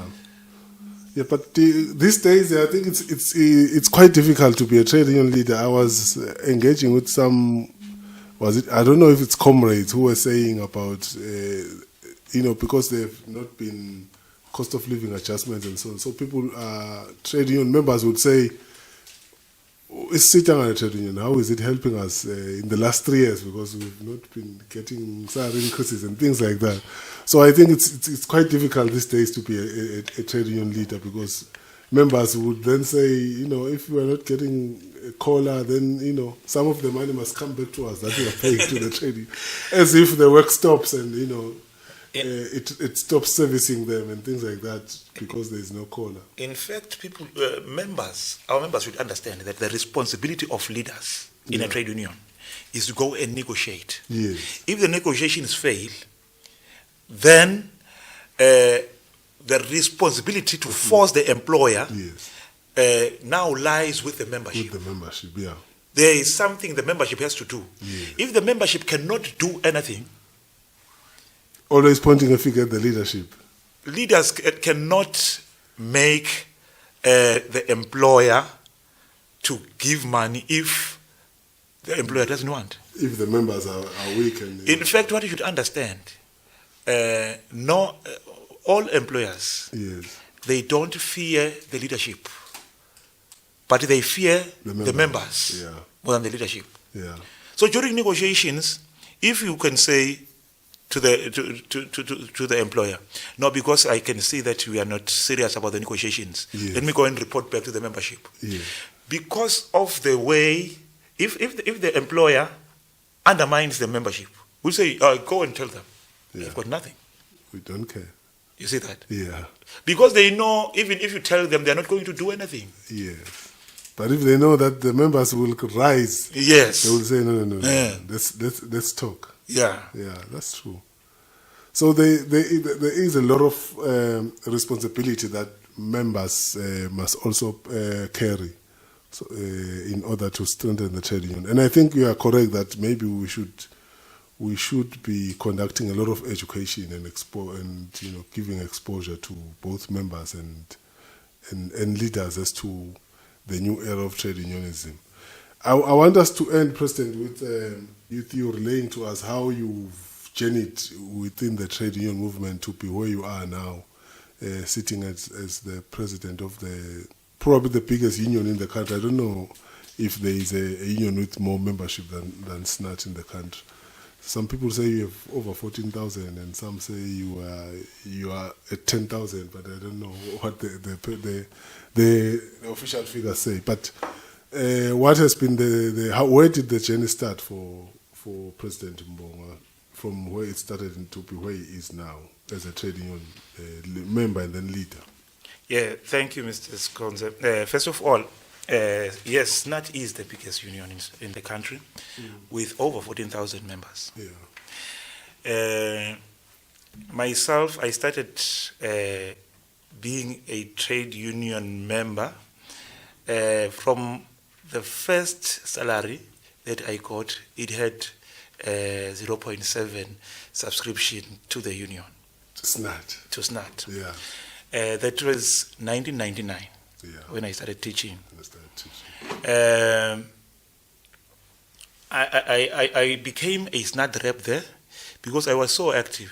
Yeah, but these days I think it's quite difficult to be a trade union leader. I was engaging with some, I don't know if it's comrades who were saying about because they've not been cost of living adjustments and so on. So people, trade union members would say, is Sitanga trade union? How is it helping us in the last 3 years? Because we've not been getting salary increases and things like that. So I think it's quite difficult these days to be a trade union leader, because members would then say, if we are not getting a COLA, then some of the money must come back to us that we are paying to the trade union, as if the work stops and it stops servicing them and things like that because there is no COLA. In fact, our members should understand that the responsibility of leaders in a trade union is to go and negotiate. Yes. If the negotiations fail, then the responsibility to force the employer now lies with the membership. With the membership, yeah. There is something the membership has to do. Yes. If the membership cannot do anything, always pointing a finger at the leadership. Leaders cannot make the employer to give money if the employer doesn't want. If the members are weak. In fact, what you should understand, all employers, they don't fear the leadership, but they fear the members more than the leadership. Yeah. So during negotiations, if you can say to the employer, no, because I can see that we are not serious about the negotiations, Yes. let me go and report back to the membership. Yes. Because of the way, if the employer undermines the membership, we'll say, go and tell them. Yeah. They've got nothing. We don't care. You see that? Yeah. Because they know, even if you tell them, they're not going to do anything. Yes. But if they know that the members will rise, Yes. they will say, no. Yeah. Let's talk. Yeah. Yeah, that's true. So there is a lot of responsibility that members must also carry, so, in order to strengthen the trade union. And I think you are correct that maybe we should be conducting a lot of education and giving exposure to both members and leaders as to the new era of trade unionism. I want us to end, President, with you relaying to us how you've journeyed within the trade union movement to be where you are now, sitting as the president of probably the biggest union in the country. I don't know if there is a union with more membership than SNAT in the country. Some people say you have over 14,000, and some say you are at 10,000, but I don't know what the official figures say. But what has been where did the journey start for President Mbongwa, from where it started to be where he is now as a trade union member and then leader? Yeah, thank you, Mr. Skonze. First of all, yes, SNAT is the biggest union in the country, with over 14,000 members. Yeah. Myself, I started being a trade union member from the first salary that I got. It had 0.7 subscription to the union. To SNAT. Yeah. That was 1999. Yeah. When I started teaching. I became a SNAT rep there because I was so active.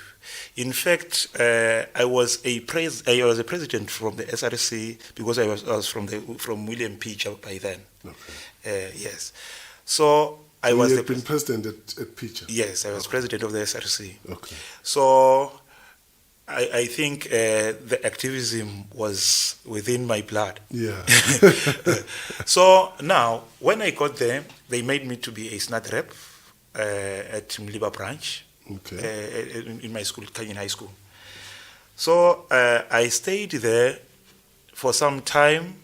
In fact, I was a president from the SRC because I was from William Pitcher by then. Okay. Yes. So I was. You had been president at Pitcher. Yes, I was president of the SRC. Okay. So I think the activism was within my blood. Yeah. So now, when I got there, they made me to be a SNAT rep at Mliba branch. Okay. In my school, Kenyan High School. So I stayed there for some time.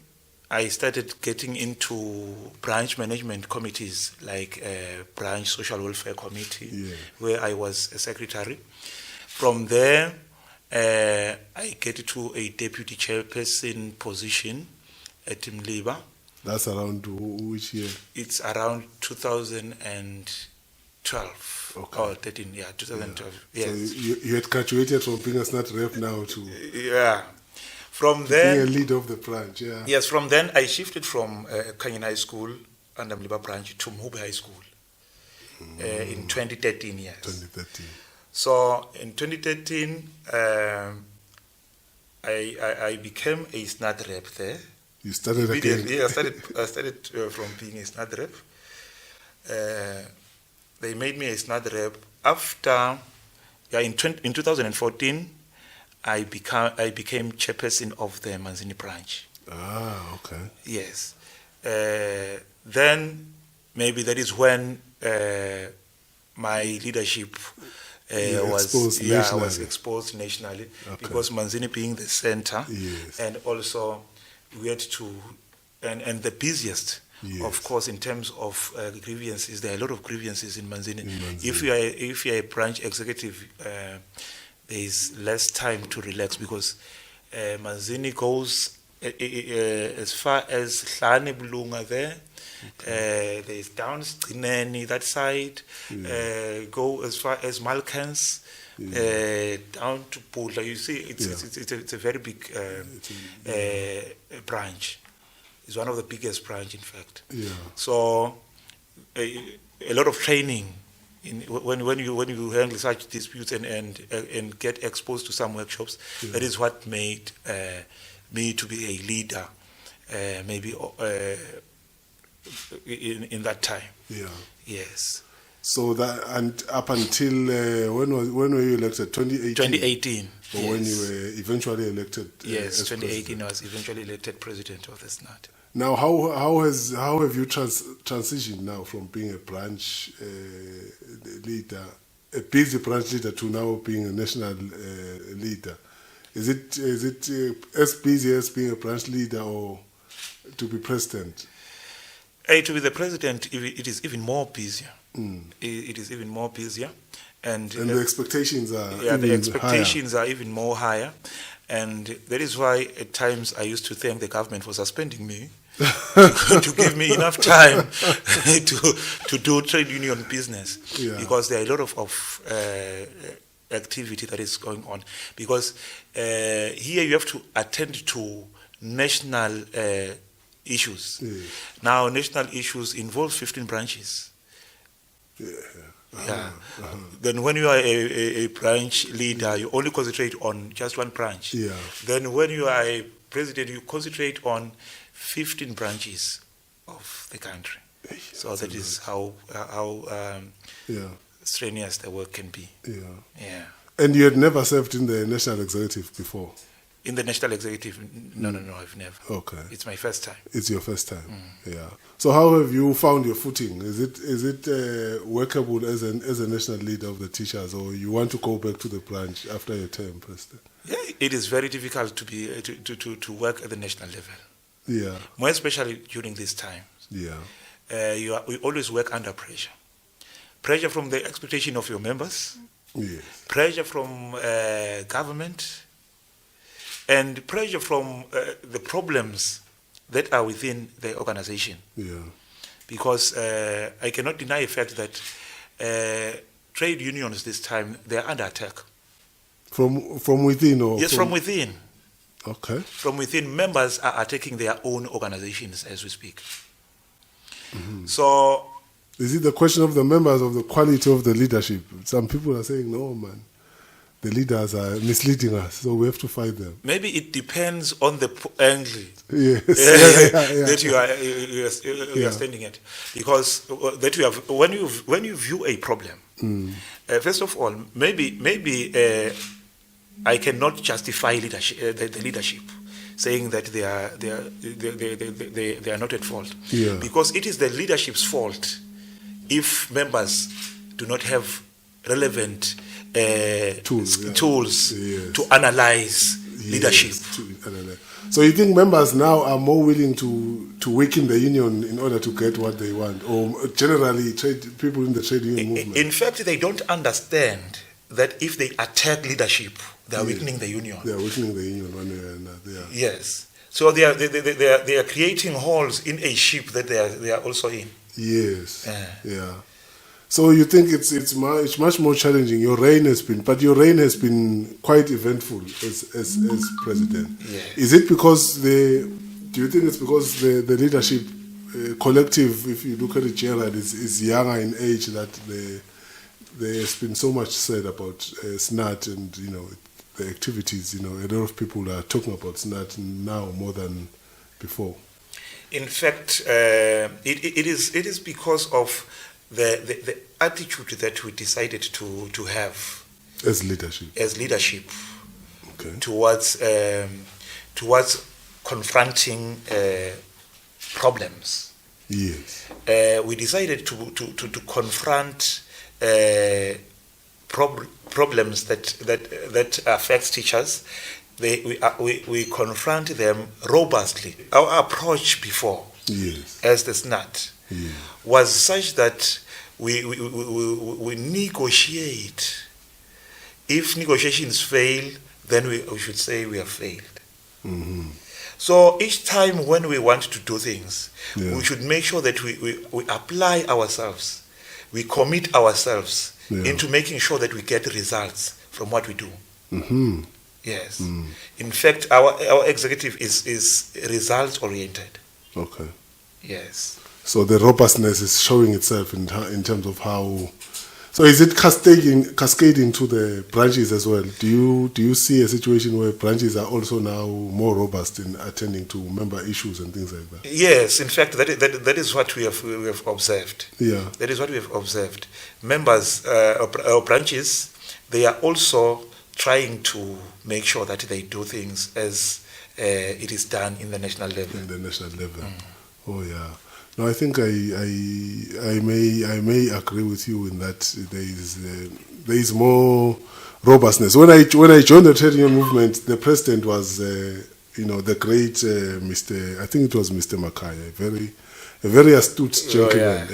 I started getting into branch management committees, like branch social welfare committee, yeah, where I was a secretary. From there, I get to a deputy chairperson position at Mliba. That's around which year? It's around 2012. Okay. Or 13, yeah, 2012. Yeah. Yes. So you had graduated from being a SNAT rep now to yeah. From then, being a leader of the branch, yeah. Yes, from then I shifted from Kenyan High School under Mliba branch to Mhube High School in 2013, yes. 2013. So in 2013, I became a SNAT rep there. You started again? Yeah, I started from being a SNAT rep. They made me a SNAT rep. After, in 2014, I became chairperson of the Manzini branch. Ah, okay. Yes. Then maybe that is when my leadership was exposed nationally, okay, because Manzini being the center, yes, and also we had to, and the busiest, yes, of course, in terms of grievances. There are a lot of grievances in Manzini. If you are a branch executive, there is less time to relax because Manzini goes as far as Hlane Bulunga there. Okay. There is down Stineni, that side. Yeah. Go as far as Malkans, yeah, down to Pula. You see, it's a very big branch. It's one of the biggest branch, in fact. Yeah. So a lot of training. When you handle such disputes and get exposed to some workshops, yeah, that is what made me to be a leader, maybe in that time. Yeah. Yes. So that, and up until when were you elected? 2018. 2018. Or Yes. when you were eventually elected? Yes, as 2018 president. I was eventually elected president of the SNAT. Now, how have you transitioned now from being a branch leader, a busy branch leader, to now being a national leader? Is it as busy as being a branch leader, or to be president? To be the president, it is even more busier. Mm. It is even more busier, and the expectations are the even expectations are even more higher, and that is why at times I used to thank the government for suspending me to give me enough time to do trade union business, because there are a lot of activity that is going on. Because here you have to attend to national issues. Yeah. Now, national issues involve 15 branches. Yeah. Then when you are a branch leader, you only concentrate on just one branch. Yeah. Then when you are a president, you concentrate on 15 branches of the country. So that is how strenuous the work can be. Yeah. And you had never served in the national executive before? In the national executive, no, I've never. Okay. It's my first time. It's your first time. Yeah. So how have you found your footing? Is it workable as a national leader of the teachers, or you want to go back to the branch after your term, President? Yeah, it is very difficult to be to work at the national level. Yeah. More especially during this time. Yeah. We always work under pressure. Pressure from the expectation of your members. Yes. Pressure from government. And pressure from the problems that are within the organization. Yeah. Because I cannot deny the fact that trade unions this time, they are under attack. From within, or? Yes, from within. Okay. From within, members are attacking their own organizations as we speak. Mm-hmm. So, is it the question of the members, of the quality of the leadership? Some people are saying, no, man, the leaders are misleading us, so we have to fight them. Maybe it depends on the angle that you are standing at, because that you have when you view a problem. First of all, maybe I cannot justify leadership, the leadership, saying that they are not at fault, because it is the leadership's fault if members do not have relevant tools to analyze leadership. So you think members now are more willing to weaken the union in order to get what they want, or generally people in the trade union movement? In fact, they don't understand that if they attack leadership, they are weakening the union. They are weakening the union one way or another. Yes. So they are creating holes in a ship that they are also in. Yes. Yeah. So you think it's much more challenging. Your reign has been quite eventful as president. Yes. Is it because do you think it's because the leadership collective, if you look at it generally, is younger in age, that there has been so much said about SNAT and the activities? A lot of people are talking about SNAT now more than before. In fact, it is because of the attitude that we decided to have as leadership, okay, towards confronting problems. Yes. We decided to confront problems that affect teachers. We confront them robustly. Our approach before, as the SNAT, was such that we negotiate. If negotiations fail, then we should say we have failed. Mm-hmm. So each time when we want to do things, we should make sure that we apply ourselves, we commit ourselves into making sure that we get results from what we do. Mm-hmm. Yes. Mm. In fact, our executive is results oriented. Okay. Yes. So the robustness is showing itself in terms of how So is it cascading to the branches as well? Do you see a situation where branches are also now more robust in attending to member issues and things like that? Yes, in fact, that is what we have observed. Yeah. That is what we have observed. Members or branches, they are also trying to make sure that they do things as it is done in the national level. In the national level. Oh yeah. No, I think I may agree with you in that there is more robustness. When I joined the trade union movement, the president was the great Mr. I think it was Mr. Makaya, a very astute gentleman,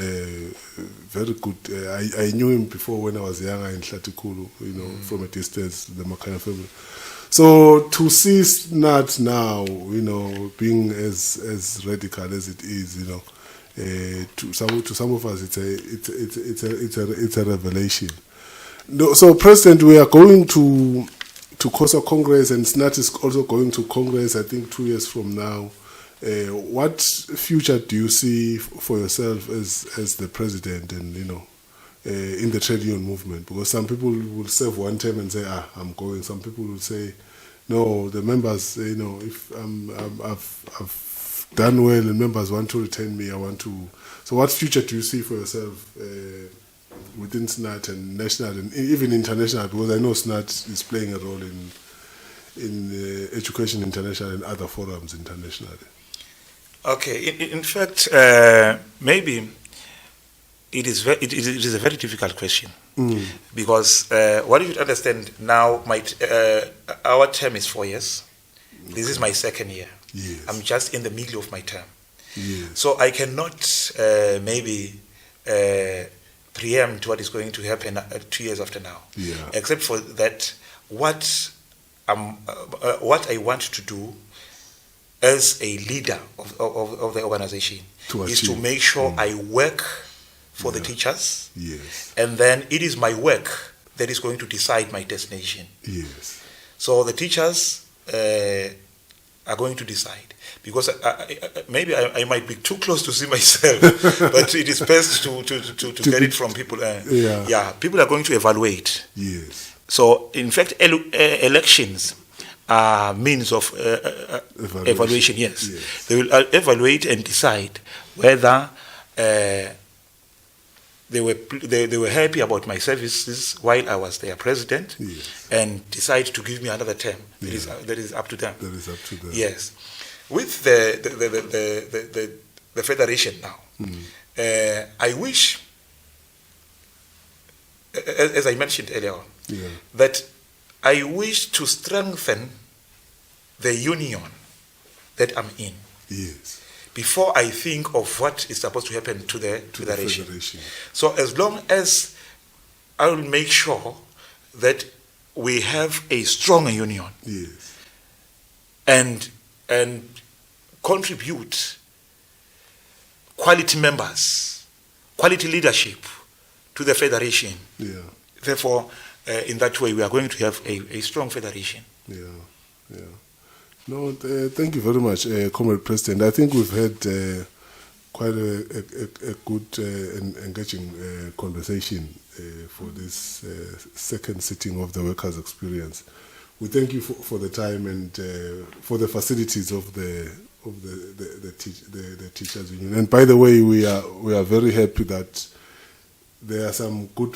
very good. I knew him before when I was younger in Hlatikulu, from a distance, the Makaya family. So to see SNAT now, being as radical as it is, to some of us, it's a revelation. No, so, President, we are going to COSA Congress, and SNAT is also going to Congress, I think 2 years from now. What future do you see for yourself as the president, and in the trade union movement? Because some people will serve one term and say, I'm going. Some people will say, no, the members, if I've done well and members want to retain me, I want to. So what future do you see for yourself within SNAT and national and even international? Because I know SNAT is playing a role in education international and other forums internationally. Okay, in fact, maybe it is a very difficult question, because what you should understand now, our term is 4 years. Okay. This is my second year. Yes. I'm just in the middle of my term. Yes. So I cannot maybe preempt what is going to happen 2 years after now. Yeah. Except for that, what I want to do as a leader of the organization is to make sure I work for the teachers. Yes. And then it is my work that is going to decide my destination. Yes. So the teachers are going to decide, because maybe I might be too close to see myself, but it is best to get it from people. People are going to evaluate. Yes. So in fact, elections are means of evaluation. Yes. They will evaluate and decide whether they were happy about my services while I was their president, and decide to give me another term. That is up to them. That is up to them. Yes. With the federation now, I wish, as I mentioned earlier on, that I wish to strengthen the union that I'm in. Yes. Before I think of what is supposed to happen to the federation. So as long as I will make sure that we have a strong union, and contribute quality members, quality leadership to the federation. Therefore, in that way, we are going to have a strong federation. No, thank you very much, Comrade President. I think we've had quite a good and engaging conversation for this second sitting of the Workers' Experience. We thank you for the time and for the facilities of the teachers union. And by the way, we are very happy that there are some good.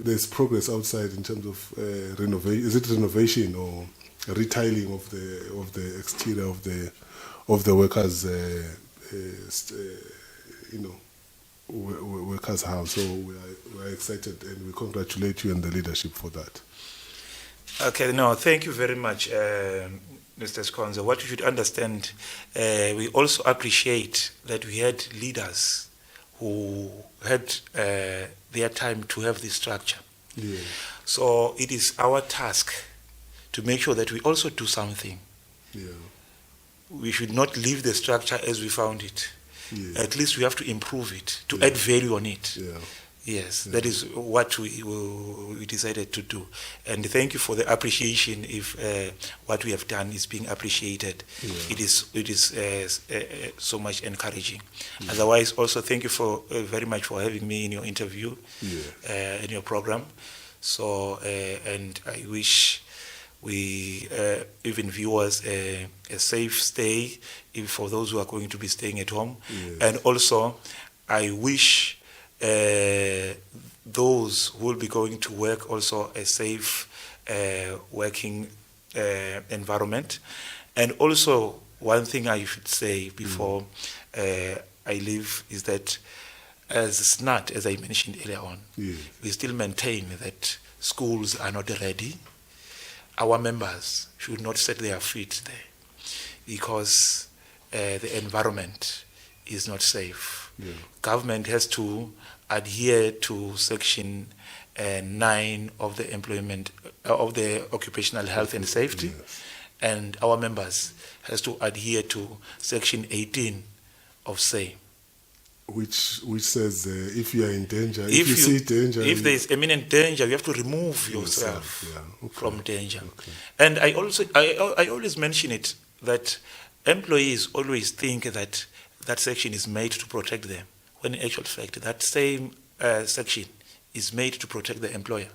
There's progress outside in terms of renovation. Is it renovation or retiling of the exterior of the workers' workers' house? So we are excited and we congratulate you and the leadership for that. Okay, no, thank you very much, Mr. Skonzo. What you should understand, we also appreciate that we had leaders who had their time to have this structure. So it is our task to make sure that we also do something. We should not leave the structure as we found it. At least we have to improve it, to add value on it. Yes, that is what we decided to do. And thank you for the appreciation. If what we have done is being appreciated, it is so much encouraging. Otherwise, also thank you for very much for having me in your interview, in your program. So, and I wish we, even viewers, a safe stay for those who are going to be staying at home. And also, I wish those who will be going to work also a safe working environment. And also, one thing I should say before I leave is that as SNAT, as I mentioned earlier on, we still maintain that schools are not ready. Our members should not set their feet there because the environment is not safe. Government has to adhere to Section 9 of the employment of the occupational health and safety, and our members has to adhere to Section 18 of SAY, which says if you are in danger, if you see danger, if there is imminent danger, you have to remove yourself from danger. And I always mention it that employees always think that that section is made to protect them, when in actual fact that same section is made to protect the employer,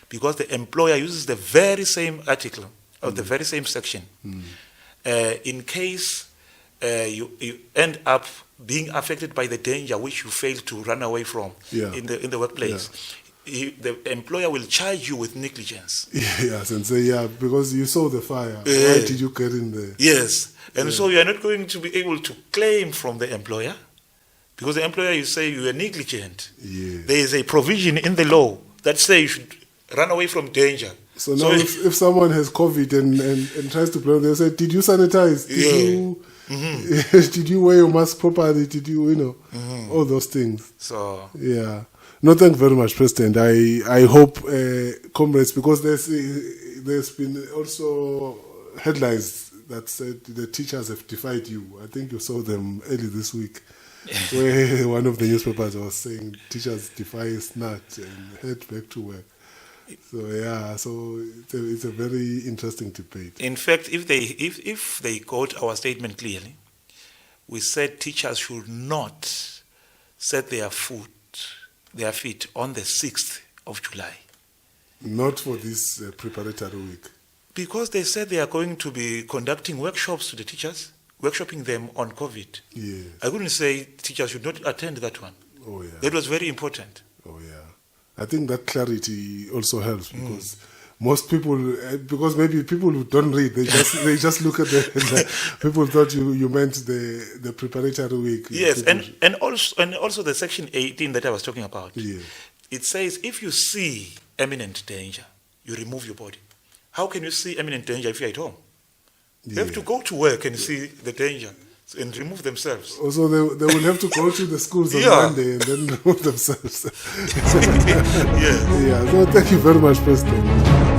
because the employer uses the very same article or the very same section. In case you end up being affected by the danger which you failed to run away from in the workplace, the employer will charge you with negligence. Yes, and say, because you saw the fire, why did you get in there? Yes, and so you are not going to be able to claim from the employer, because the employer, you say you are negligent. There is a provision in the law that says you should run away from danger. So now if someone has COVID and tries to blame, they'll say, did you sanitize? Did you wear your mask properly? Did you, all those things. So no, thank you very much, President. I hope, comrades, because there's been also headlines that said the teachers have defied you. I think you saw them early this week, where one of the newspapers was saying teachers defy SNAT and head back to work. So so it's a very interesting debate. In fact, if they got our statement clearly, we said teachers should not set their feet on the 6th of July. Not for this preparatory week. Because they said they are going to be conducting workshops to the teachers, workshopping them on COVID. I couldn't say teachers should not attend that one. That was very important. I think that clarity also helps because most people, because maybe people who don't read, they just look at the people thought you meant the preparatory week. Yes, and also the Section 18 that I was talking about. It says if you see imminent danger, you remove your body. How can you see imminent danger if you're at home? They have to go to work and see the danger and remove themselves. Also, they will have to go to the schools on Monday and then remove themselves. So thank you very much, President.